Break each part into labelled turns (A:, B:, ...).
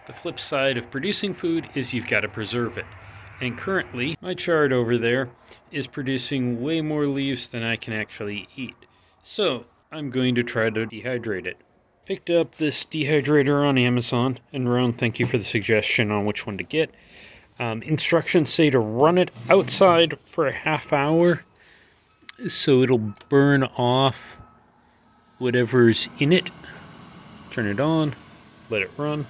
A: The flip side of producing food is you've got to preserve it. And currently, my chard over there is producing way more leaves than I can actually eat. So, I'm going to try to dehydrate it. Picked up this dehydrator on Amazon, and Ron, thank you for the suggestion on which one to get. Instructions say to run it outside for a half hour, so it'll burn off whatever's in it. Turn it on, let it run.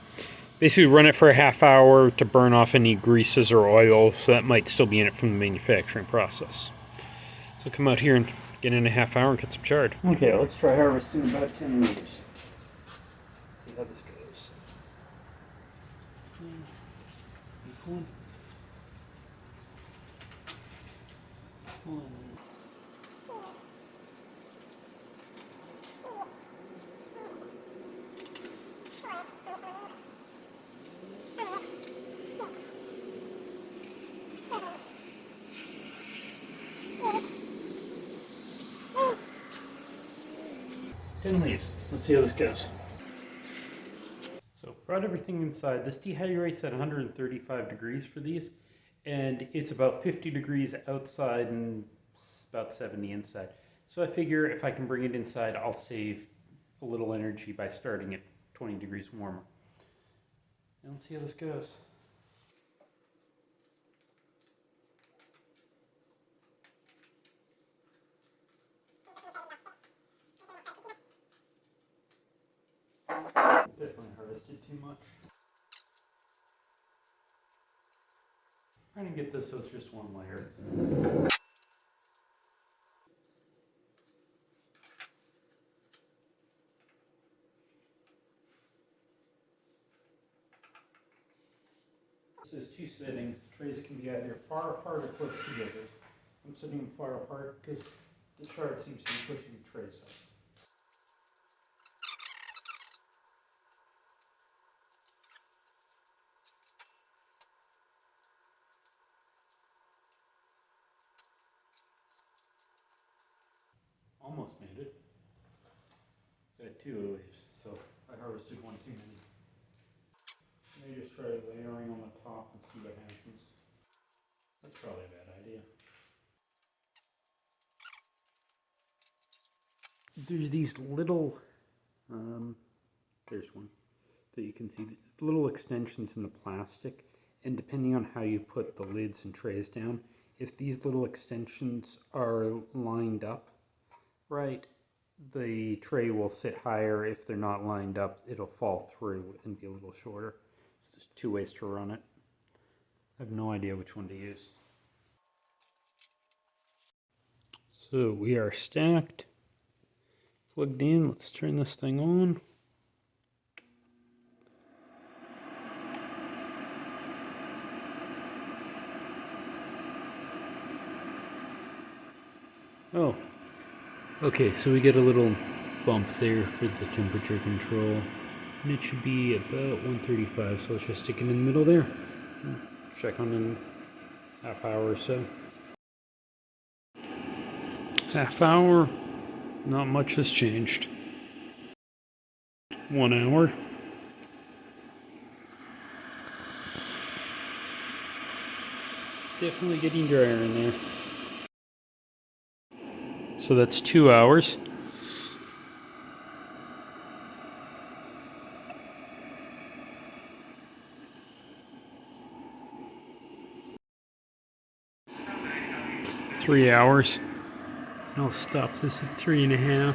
A: Basically run it for a half hour to burn off any greases or oil, so that might still be in it from the manufacturing process. So come out here and get in a half hour and get some chard. Okay, let's try harvesting about 10 leaves. See how this goes. One. 10 leaves. Let's see how this goes. So brought everything inside. This dehydrates at 135 degrees for these, and it's about 50 degrees outside and about 70 inside. So I figure if I can bring it inside, I'll save a little energy by starting at 20 degrees warmer. And let's see how this goes. Definitely harvested too much. Trying to get this so it's just one layer. This is two settings. The trays can be either far apart or close together. I'm setting them far apart because the chard seems to be pushing the trays up. Almost made it. I had 2 leaves, so I harvested one too many. Maybe just try layering on the top and see what happens. That's probably a bad idea. There's these little, there's one that you can see, little extensions in the plastic, and depending on how you put the lids and trays down, if these little extensions are lined up right, the tray will sit higher. If they're not lined up, it'll fall through and be a little shorter. So there's 2 ways to run it. I have no idea which one to use. So we are stacked, plugged in. Let's turn this thing on. Oh, okay, so we get a little bump there for the temperature control, and it should be about 135, so let's just stick it in the middle there. Check on in a half hour or so. Half hour, not much has changed. 1 hour. Definitely getting drier in there. So that's 2 hours. Three hours. I'll stop this at 3.5.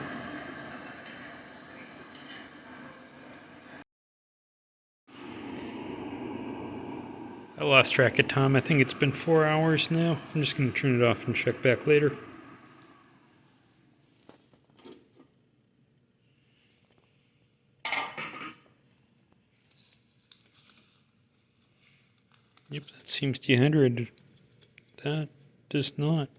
A: I lost track of time. I think it's been 4 hours now. I'm just going to turn it off and check back later. Yep, that seems dehydrated. That does not.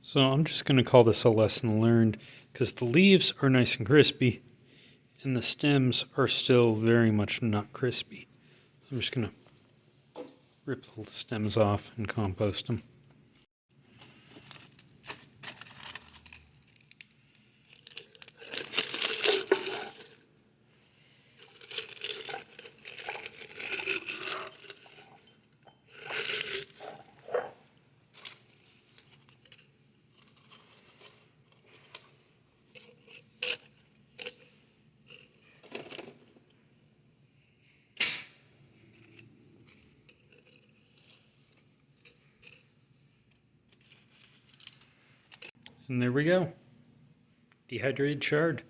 A: So I'm just going to call this a lesson learned, because the leaves are nice and crispy and the stems are still very much not crispy. I'm just going to rip the stems off and compost them. And there we go. Dehydrated chard.